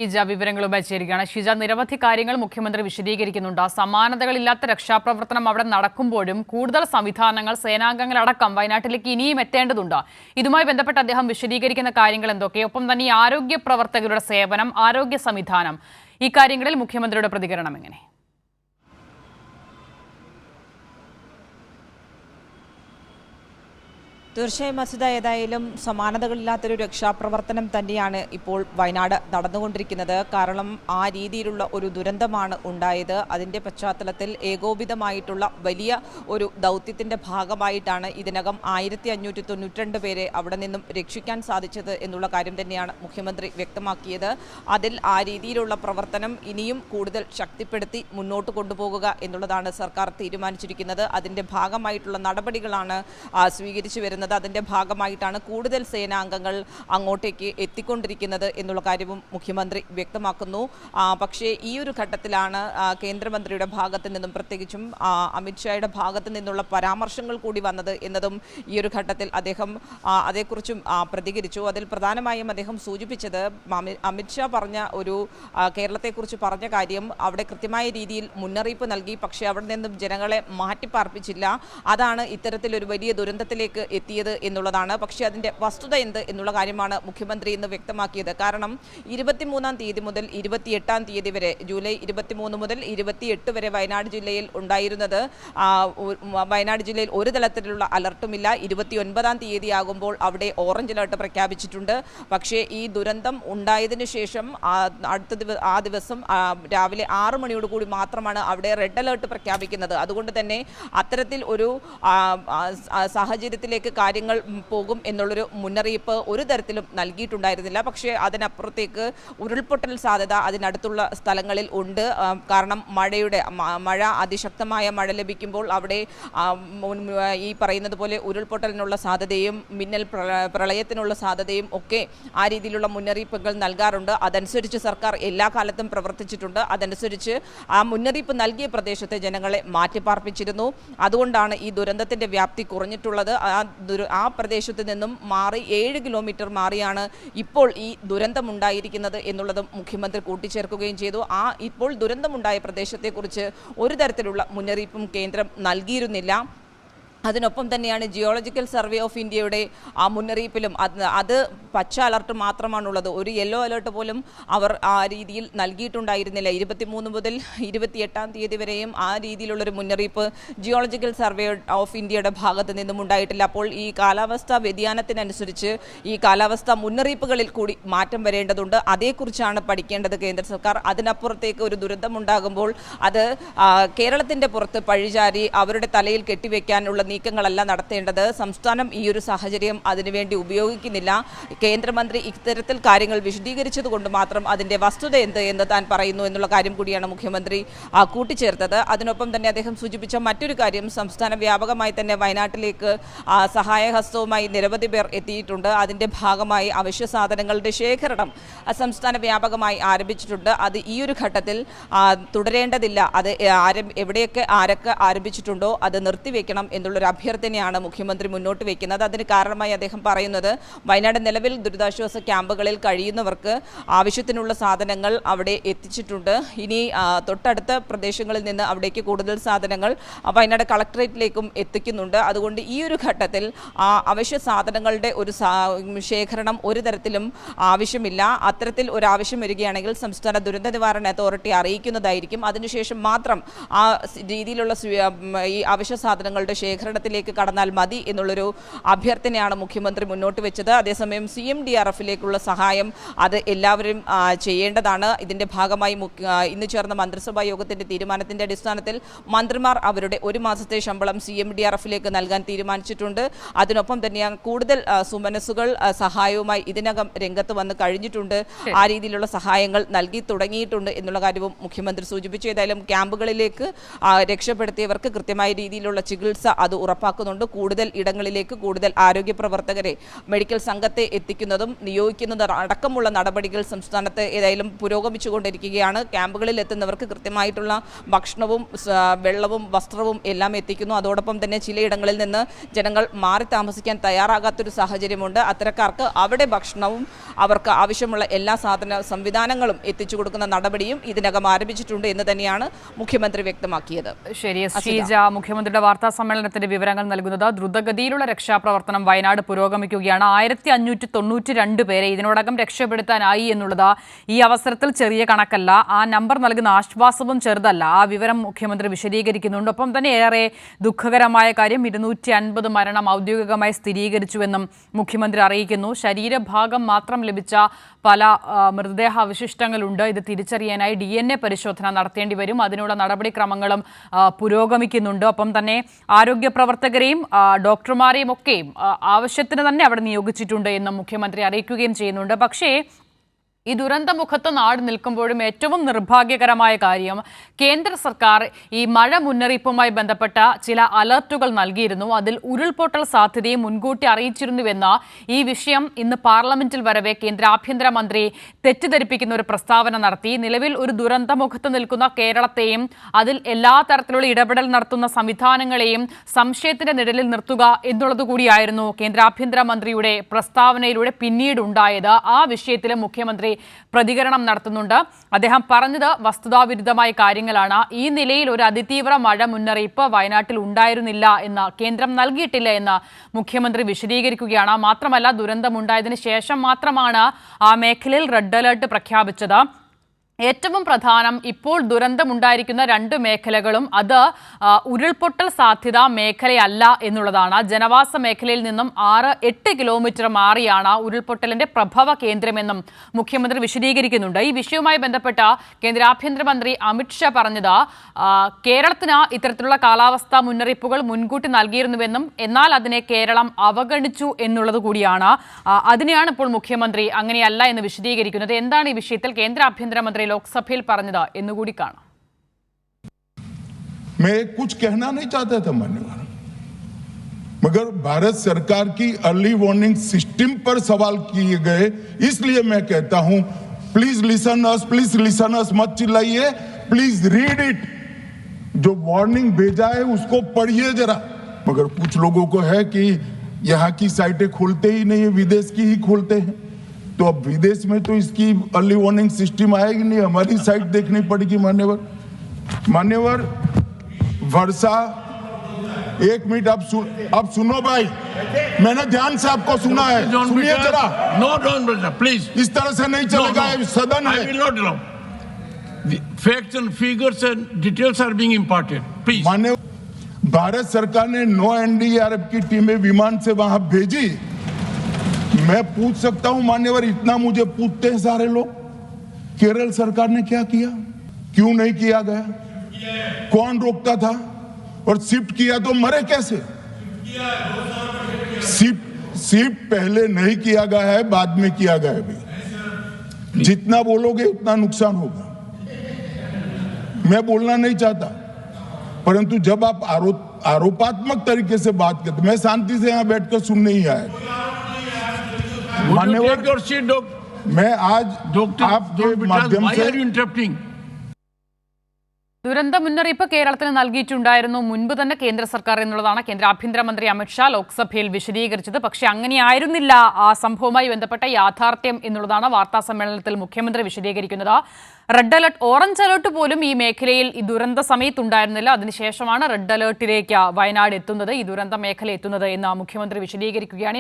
ഷിജ വിവരങ്ങളുമായി ചേരുകയാണ്. ഷിജ, നിരവധി കാര്യങ്ങൾ മുഖ്യമന്ത്രി വിശദീകരിക്കുന്നുണ്ട്. സമാനതകളില്ലാത്ത രക്ഷാപ്രവർത്തനം അവിടെ നടക്കുമ്പോഴും കൂടുതൽ സംവിധാനങ്ങൾ, സേനാംഗങ്ങളടക്കം വയനാട്ടിലേക്ക് ഇനിയും എത്തേണ്ടതുണ്ട്. ഇതുമായി ബന്ധപ്പെട്ട് അദ്ദേഹം വിശദീകരിക്കുന്ന കാര്യങ്ങൾ എന്തൊക്കെ? ഒപ്പം തന്നെ ഈ ആരോഗ്യ പ്രവർത്തകരുടെ സേവനം, ആരോഗ്യ സംവിധാനം, ഈ കാര്യങ്ങളിൽ മുഖ്യമന്ത്രിയുടെ പ്രതികരണം എങ്ങനെ? തീർച്ചയായും മസിദ, ഏതായാലും സമാനതകളില്ലാത്തൊരു രക്ഷാപ്രവർത്തനം തന്നെയാണ് ഇപ്പോൾ വയനാട് നടന്നുകൊണ്ടിരിക്കുന്നത്. കാരണം ആ രീതിയിലുള്ള ഒരു ദുരന്തമാണ് ഉണ്ടായത്. അതിൻ്റെ പശ്ചാത്തലത്തിൽ ഏകോപിതമായിട്ടുള്ള വലിയ ഒരു ദൗത്യത്തിൻ്റെ ഭാഗമായിട്ടാണ് ഇതിനകം 1592 പേരെ അവിടെ നിന്നും രക്ഷിക്കാൻ സാധിച്ചത് എന്നുള്ള കാര്യം തന്നെയാണ് മുഖ്യമന്ത്രി വ്യക്തമാക്കിയത്. അതിൽ ആ രീതിയിലുള്ള പ്രവർത്തനം ഇനിയും കൂടുതൽ ശക്തിപ്പെടുത്തി മുന്നോട്ട് കൊണ്ടുപോകുക എന്നുള്ളതാണ് സർക്കാർ തീരുമാനിച്ചിരിക്കുന്നത്. അതിൻ്റെ ഭാഗമായിട്ടുള്ള നടപടികളാണ് സ്വീകരിച്ചു വരുന്നത്. അതിൻ്റെ ഭാഗമായിട്ടാണ് കൂടുതൽ സേനാംഗങ്ങൾ അങ്ങോട്ടേക്ക് എത്തിക്കൊണ്ടിരിക്കുന്നത് എന്നുള്ള കാര്യവും മുഖ്യമന്ത്രി വ്യക്തമാക്കുന്നു. പക്ഷേ ഈ ഒരു ഘട്ടത്തിലാണ് കേന്ദ്രമന്ത്രിയുടെ ഭാഗത്തു നിന്നും, പ്രത്യേകിച്ചും അമിത്ഷായുടെ ഭാഗത്തു നിന്നുള്ള പരാമർശങ്ങൾ കൂടി വന്നത് എന്നതും ഈ ഒരു ഘട്ടത്തിൽ അദ്ദേഹം അതേക്കുറിച്ചും പ്രതികരിച്ചു. അതിൽ പ്രധാനമായും അദ്ദേഹം സൂചിപ്പിച്ചത് അമിത്ഷാ പറഞ്ഞ ഒരു കേരളത്തെക്കുറിച്ച് പറഞ്ഞ കാര്യം, അവിടെ കൃത്യമായ രീതിയിൽ മുന്നറിയിപ്പ് നൽകി, പക്ഷേ അവിടെ നിന്നും ജനങ്ങളെ മാറ്റിപ്പാർപ്പിച്ചില്ല. അതാണ് ഇത്തരത്തിലൊരു വലിയ ദുരന്തത്തിലേക്ക് എത്തിയത് എന്നുള്ളതാണ്. പക്ഷേ അതിൻ്റെ വസ്തുത എന്ത് എന്നുള്ള കാര്യമാണ് മുഖ്യമന്ത്രി ഇന്ന് വ്യക്തമാക്കിയത്. കാരണം 23-ാം തീയതി മുതൽ 28-ാം തീയതി വരെ, ജൂലൈ 23 മുതൽ 28 വരെ വയനാട് ജില്ലയിൽ ഉണ്ടായിരുന്നത്, വയനാട് ജില്ലയിൽ ഒരു തലത്തിലുള്ള അലർട്ടുമില്ല. 29-ാം തീയതി ആകുമ്പോൾ അവിടെ ഓറഞ്ച് അലർട്ട് പ്രഖ്യാപിച്ചിട്ടുണ്ട്. പക്ഷേ ഈ ദുരന്തം ഉണ്ടായതിനു ശേഷം ആ ദിവസം രാവിലെ 6 മണിയോട് കൂടി മാത്രമാണ് അവിടെ റെഡ് അലർട്ട് പ്രഖ്യാപിക്കുന്നത്. അതുകൊണ്ട് തന്നെ അത്തരത്തിൽ ഒരു സാഹചര്യത്തിലേക്ക് കാര്യങ്ങൾ പോകും എന്നുള്ളൊരു മുന്നറിയിപ്പ് ഒരു തരത്തിലും നൽകിയിട്ടുണ്ടായിരുന്നില്ല. പക്ഷേ അതിനപ്പുറത്തേക്ക് ഉരുൾപൊട്ടൽ സാധ്യത അതിനടുത്തുള്ള സ്ഥലങ്ങളിൽ ഉണ്ട്. കാരണം മഴ അതിശക്തമായ മഴ ലഭിക്കുമ്പോൾ അവിടെ ഈ പറയുന്നത് പോലെ ഉരുൾപൊട്ടലിനുള്ള സാധ്യതയും മിന്നൽ പ്രളയത്തിനുള്ള സാധ്യതയും ഒക്കെ ആ രീതിയിലുള്ള മുന്നറിയിപ്പുകൾ നൽകാറുണ്ട്. അതനുസരിച്ച് സർക്കാർ എല്ലാ കാലത്തും പ്രവർത്തിച്ചിട്ടുണ്ട്. അതനുസരിച്ച് ആ മുന്നറിയിപ്പ് നൽകിയ പ്രദേശത്തെ ജനങ്ങളെ മാറ്റിപ്പാർപ്പിച്ചിരുന്നു. അതുകൊണ്ടാണ് ഈ ദുരന്തത്തിൻ്റെ വ്യാപ്തി കുറഞ്ഞിട്ടുള്ളത്. ആ പ്രദേശത്ത് നിന്നും മാറി 7 കിലോമീറ്റർ മാറിയാണ് ഇപ്പോൾ ഈ ദുരന്തമുണ്ടായിരിക്കുന്നത് എന്നുള്ളതും മുഖ്യമന്ത്രി കൂട്ടിച്ചേർക്കുകയും ചെയ്തു. ഇപ്പോൾ ദുരന്തമുണ്ടായ പ്രദേശത്തെക്കുറിച്ച് ഒരു തരത്തിലുള്ള മുന്നറിയിപ്പും കേന്ദ്രം നൽകിയിരുന്നില്ല. അതിനൊപ്പം തന്നെയാണ് ജിയോളജിക്കൽ സർവേ ഓഫ് ഇന്ത്യയുടെ ആ മുന്നറിയിപ്പിലും അത് പച്ച അലർട്ട് മാത്രമാണുള്ളത്. ഒരു യെല്ലോ അലർട്ട് പോലും അവർ ആ രീതിയിൽ നൽകിയിട്ടുണ്ടായിരുന്നില്ല. 23 മുതൽ 28-ാം തീയതി വരെയും ആ രീതിയിലുള്ളൊരു മുന്നറിയിപ്പ് ജിയോളജിക്കൽ സർവേ ഓഫ് ഇന്ത്യയുടെ ഭാഗത്ത് നിന്നും ഉണ്ടായിട്ടില്ല. അപ്പോൾ ഈ കാലാവസ്ഥാ വ്യതിയാനത്തിനനുസരിച്ച് ഈ കാലാവസ്ഥാ മുന്നറിയിപ്പുകളിൽ കൂടി മാറ്റം വരേണ്ടതുണ്ട്. അതേക്കുറിച്ചാണ് പഠിക്കേണ്ടത് കേന്ദ്ര സർക്കാർ. അതിനപ്പുറത്തേക്ക് ഒരു ദുരന്തമുണ്ടാകുമ്പോൾ അത് കേരളത്തിൻ്റെ പുറത്ത് പഴിചാരി അവരുടെ തലയിൽ കെട്ടിവെക്കാനുള്ള നീക്കങ്ങളല്ല നടത്തേണ്ടത്. സംസ്ഥാനം ഈ ഒരു സാഹചര്യം അതിനുവേണ്ടി ഉപയോഗിക്കുന്നില്ല. കേന്ദ്രമന്ത്രി ഇത്തരത്തിൽ കാര്യങ്ങൾ വിശദീകരിച്ചത് കൊണ്ട് മാത്രം അതിൻ്റെ വസ്തുത എന്ത് എന്ന് താൻ പറയുന്നു എന്നുള്ള കാര്യം കൂടിയാണ് മുഖ്യമന്ത്രി കൂട്ടിച്ചേർത്തത്. അതിനൊപ്പം തന്നെ അദ്ദേഹം സൂചിപ്പിച്ച മറ്റൊരു കാര്യം, സംസ്ഥാന വ്യാപകമായി തന്നെ വയനാട്ടിലേക്ക് സഹായഹസ്തവുമായി നിരവധി പേർ എത്തിയിട്ടുണ്ട്. അതിൻ്റെ ഭാഗമായി അവശ്യ സാധനങ്ങളുടെ ശേഖരണം സംസ്ഥാന വ്യാപകമായി ആരംഭിച്ചിട്ടുണ്ട്. അത് ഈ ഒരു ഘട്ടത്തിൽ തുടരേണ്ടതില്ല. അത് എവിടെയൊക്കെ ആരൊക്കെ ആരംഭിച്ചിട്ടുണ്ടോ അത് നിർത്തിവെക്കണം എന്നുള്ളൊരു അഭ്യർത്ഥനയാണ് മുഖ്യമന്ത്രി മുന്നോട്ട് വയ്ക്കുന്നത്. അതിന് കാരണമായി അദ്ദേഹം പറയുന്നത്, വയനാട് നിലവിൽ ദുരിതാശ്വാസ ക്യാമ്പുകളിൽ കഴിയുന്നവർക്ക് ആവശ്യത്തിനുള്ള സാധനങ്ങൾ അവിടെ എത്തിച്ചിട്ടുണ്ട്. ഇനി തൊട്ടടുത്ത പ്രദേശങ്ങളിൽ നിന്ന് അവിടേക്ക് കൂടുതൽ സാധനങ്ങൾ വയനാട് കളക്ടറേറ്റിലേക്കും എത്തിക്കുന്നുണ്ട്. അതുകൊണ്ട് ഈ ഒരു ഘട്ടത്തിൽ അവശ്യ സാധനങ്ങളുടെ ഒരു ശേഖരണം ഒരു തരത്തിലും ആവശ്യമില്ല. അത്തരത്തിൽ ഒരു ആവശ്യം വരികയാണെങ്കിൽ സംസ്ഥാന ദുരന്ത നിവാരണ അതോറിറ്റി അറിയിക്കുന്നതായിരിക്കും. അതിനുശേഷം മാത്രം ആ രീതിയിലുള്ള ഈ അവശ്യ സാധനങ്ങളുടെ ശേഖരണത്തിലേക്ക് കടന്നാൽ മതി എന്നുള്ളൊരു അഭ്യർത്ഥനയാണ് മുഖ്യമന്ത്രി മുന്നോട്ട് വെച്ചത്. അതേസമയം CMDRFിലേക്കുള്ള സഹായം അത് എല്ലാവരും ചെയ്യേണ്ടതാണ്. ഇതിൻ്റെ ഭാഗമായി ഇന്ന് ചേർന്ന മന്ത്രിസഭാ യോഗത്തിൻ്റെ തീരുമാനത്തിൻ്റെ അടിസ്ഥാനത്തിൽ മന്ത്രിമാർ അവരുടെ 1 മാസത്തെ ശമ്പളം CMDRFിലേക്ക് നൽകാൻ തീരുമാനിച്ചിട്ടുണ്ട്. അതിനൊപ്പം തന്നെ കൂടുതൽ സുമനസ്സുകൾ സഹായവുമായി ഇതിനകം രംഗത്ത് വന്ന് കഴിഞ്ഞിട്ടുണ്ട്. ആ രീതിയിലുള്ള സഹായങ്ങൾ നൽകി തുടങ്ങിയിട്ടുണ്ട് എന്നുള്ള കാര്യവും മുഖ്യമന്ത്രി സൂചിപ്പിച്ചു. ഏതായാലും ക്യാമ്പുകളിലേക്ക് രക്ഷപ്പെടുത്തിയവർക്ക് കൃത്യമായ രീതിയിലുള്ള ചികിത്സ അത് ഉറപ്പാക്കുന്നുണ്ട്. കൂടുതൽ ഇടങ്ങളിലേക്ക് കൂടുതൽ ആരോഗ്യ പ്രവർത്തകരെ, മെഡിക്കൽ സംഘത്തെ എത്തിക്കുന്നതും നിയോഗിക്കുന്നത് അടക്കമുള്ള നടപടികൾ സംസ്ഥാനത്ത് ഏതായാലും പുരോഗമിച്ചുകൊണ്ടിരിക്കുകയാണ്. ക്യാമ്പുകളിൽ എത്തുന്നവർക്ക് കൃത്യമായിട്ടുള്ള ഭക്ഷണവും വെള്ളവും വസ്ത്രവും എല്ലാം എത്തിക്കുന്നു. അതോടൊപ്പം തന്നെ ചിലയിടങ്ങളിൽ നിന്ന് ജനങ്ങൾ മാറി താമസിക്കാൻ തയ്യാറാകാത്തൊരു സാഹചര്യമുണ്ട്. അത്തരക്കാർക്ക് അവിടെ ഭക്ഷണവും അവർക്ക് ആവശ്യമുള്ള എല്ലാ സംവിധാനങ്ങളും എത്തിച്ചു കൊടുക്കുന്ന നടപടിയും ഇതിനകം ആരംഭിച്ചിട്ടുണ്ട് എന്ന് തന്നെയാണ് മുഖ്യമന്ത്രി വ്യക്തമാക്കിയത്. ശരി, ശ്രീജ മുഖ്യമന്ത്രിയുടെ വാർത്താ സമ്മേളനത്തിന്റെ വിവരങ്ങൾ നൽകുന്നത്. ദ്രുതഗതിയിലുള്ള രക്ഷാപ്രവർത്തനം വയനാട് പുരോഗമിക്കുകയാണ്. 1592 പേരെ ഇതിനോടകം രക്ഷപ്പെടുത്താനായി എന്നുള്ളത് ഈ അവസരത്തിൽ ചെറിയ കണക്കല്ല. ആ നമ്പർ നൽകുന്ന ആശ്വാസവും ചെറുതല്ല. ആ വിവരം മുഖ്യമന്ത്രി വിശദീകരിക്കുന്നുണ്ട്. ഒപ്പം തന്നെ ഏറെ ദുഃഖകരമായ കാര്യം 250 മരണം ഔദ്യോഗികമായി സ്ഥിരീകരിച്ചുവെന്നും മുഖ്യമന്ത്രി അറിയിക്കുന്നു. ശരീരഭാഗം മാത്രം ലഭിച്ച പല മൃതദേഹ അവശിഷ്ടങ്ങളുണ്ട്. ഇത് തിരിച്ചറിയാനായി DNA പരിശോധന നടത്തേണ്ടി വരും. അതിനുള്ള നടപടിക്രമങ്ങളും പുരോഗമിക്കുന്നുണ്ട്. ഒപ്പം തന്നെ ആരോഗ്യ പ്രവർത്തകരെയും ഡോക്ടർമാരെയും ഒക്കെയും ആവശ്യത്തിന് തന്നെ അവിടെ നിയോഗിച്ചിട്ടുണ്ട് എന്നും മുഖ്യമന്ത്രി അറിയിക്കുകയും ചെയ്യുന്നുണ്ട്. പക്ഷേ ഈ ദുരന്തമുഖത്ത് നാട് നിൽക്കുമ്പോഴും ഏറ്റവും നിർഭാഗ്യകരമായ കാര്യം, കേന്ദ്ര സർക്കാർ ഈ മഴ മുന്നറിയിപ്പുമായി ബന്ധപ്പെട്ട ചില അലർട്ടുകൾ നൽകിയിരുന്നു. അതിൽ ഉരുൾപൊട്ടൽ സാധ്യതയും മുൻകൂട്ടി അറിയിച്ചിരുന്നുവെന്ന ഈ വിഷയം ഇന്ന് പാർലമെന്റിൽ വരവെ കേന്ദ്ര ആഭ്യന്തരമന്ത്രി തെറ്റിദ്ധരിപ്പിക്കുന്ന ഒരു പ്രസ്താവന നടത്തി. നിലവിൽ ഒരു ദുരന്തമുഖത്ത് നിൽക്കുന്ന കേരളത്തെയും അതിൽ എല്ലാ തരത്തിലുള്ള ഇടപെടൽ നടത്തുന്ന സംവിധാനങ്ങളെയും സംശയത്തിന്റെ നിഴലിൽ നിർത്തുക എന്നുള്ളത് കൂടിയായിരുന്നു കേന്ദ്ര ആഭ്യന്തരമന്ത്രിയുടെ പ്രസ്താവനയിലൂടെ പിന്നീട് ഉണ്ടായത്. ആ വിഷയത്തിൽ മുഖ്യമന്ത്രി പ്രതികരണം നടത്തുന്നുണ്ട്. അദ്ദേഹം പറഞ്ഞത് വസ്തുതാവിരുദ്ധമായ കാര്യങ്ങളാണ്. ഈ നിലയിൽ ഒരു അതിതീവ്ര മഴ മുന്നറിയിപ്പ് വയനാട്ടിൽ ഉണ്ടായിരുന്നില്ല എന്ന് കേന്ദ്രം നൽകിയിട്ടില്ല എന്ന് മുഖ്യമന്ത്രി വിശദീകരിക്കുകയാണ്. മാത്രമല്ല, ദുരന്തമുണ്ടായതിനു ശേഷം മാത്രമാണ് ആ മേഖലയിൽ റെഡ് അലേർട്ട് പ്രഖ്യാപിച്ചത്. ഏറ്റവും പ്രധാനം, ഇപ്പോൾ ദുരന്തമുണ്ടായിരിക്കുന്ന 2 മേഖലകളും അത് ഉരുൾപൊട്ടൽ സാധ്യതാ മേഖലയല്ല എന്നുള്ളതാണ്. ജനവാസ മേഖലയിൽ നിന്നും 6-8 കിലോമീറ്റർ മാറിയാണ് ഉരുൾപൊട്ടലിന്റെ പ്രഭവ കേന്ദ്രമെന്നും മുഖ്യമന്ത്രി വിശദീകരിക്കുന്നുണ്ട്. ഈ വിഷയവുമായി ബന്ധപ്പെട്ട കേന്ദ്ര ആഭ്യന്തരമന്ത്രി അമിത്ഷാ പറഞ്ഞത് കേരളത്തിന് ഇത്തരത്തിലുള്ള കാലാവസ്ഥാ മുന്നറിയിപ്പുകൾ മുൻകൂട്ടി നൽകിയിരുന്നുവെന്നും എന്നാൽ അതിനെ കേരളം അവഗണിച്ചു എന്നുള്ളത് കൂടിയാണ്. അതിനെയാണ് ഇപ്പോൾ മുഖ്യമന്ത്രി അങ്ങനെയല്ല എന്ന് വിശദീകരിക്കുന്നത്. എന്താണ് ഈ വിഷയത്തിൽ കേന്ദ്ര ആഭ്യന്തരമന്ത്രി लोकसभा പറഞ്ഞത് എന്നുകൂടി കാണാം. मैं कुछ कहना नहीं चाहता था मान्यवर, मगर भारत सरकार की अर्ली वार्निंग सिस्टम पर सवाल किए गए, इसलिए मैं कहता हूं प्लीज लिसन अस, मत चिल्लाइए, प्लीज रीड इट. जो वार्निंग भेजा है उसको पढ़िए जरा. मगर कुछ लोगों को है कि यहां की साइटें खोलते ही नहीं है, विदेश की ही खोलते हैं. तो अब विदेश में तो इसकी अर्ली वार्निंग सिस्टम आएगी नहीं, हमारी साइट देखनी पड़ेगी. मान्यवर वर्षा, 1 मिनट अब सुनो भाई, मैंने ध्यान से आपको सुना है, सुनिए जरा. नो डोंट ब्रदर प्लीज, इस तरह से नहीं चलेगा. सदन है. I will not allow. The facts and figures and details are being imparted. Please. मान्यवर, भारत सरकार ने 9 NDRF की टीमें विमान से वहां भेजी. मैं पूछ सकता हूं मान्यवर, इतना मुझे पूछते हैं सारे लोग, केरल सरकार ने क्या किया, क्यों नहीं किया गया, कौन रोकता था, और शिफ्ट किया तो मरे कैसे. शिफ्ट पहले नहीं किया गया है, बाद में किया गया है. भी जितना बोलोगे उतना नुकसान होगा. मैं बोलना नहीं चाहता, परंतु जब आप आरोपात्मक तरीके से बात करते, मैं शांति से यहां बैठकर सुनने ही आया. मान्यवर, मैं आज आपके माध्यम से ദുരന്ത മുന്നറിയിപ്പ് കേരളത്തിന് നൽകിയിട്ടുണ്ടായിരുന്നു മുൻപ് തന്നെ കേന്ദ്ര സർക്കാർ എന്നുള്ളതാണ് കേന്ദ്ര ആഭ്യന്തരമന്ത്രി അമിത്ഷാ ലോക്സഭയിൽ വിശദീകരിച്ചത്. പക്ഷേ അങ്ങനെയായിരുന്നില്ല ആ സംഭവവുമായി ബന്ധപ്പെട്ട യാഥാർത്ഥ്യം എന്നുള്ളതാണ് വാർത്താ സമ്മേളനത്തിൽ മുഖ്യമന്ത്രി വിശദീകരിക്കുന്നത്. റെഡ് അലർട്ട്, ഓറഞ്ച് അലർട്ട് പോലും ഈ മേഖലയിൽ ഈ ദുരന്ത സമയത്തുണ്ടായിരുന്നില്ല. അതിനുശേഷമാണ് റെഡ് അലർട്ടിലേക്ക് വയനാട് എത്തുന്നത്, ഈ ദുരന്ത മേഖല എത്തുന്നത് എന്ന് മുഖ്യമന്ത്രി വിശദീകരിക്കുകയാണ്.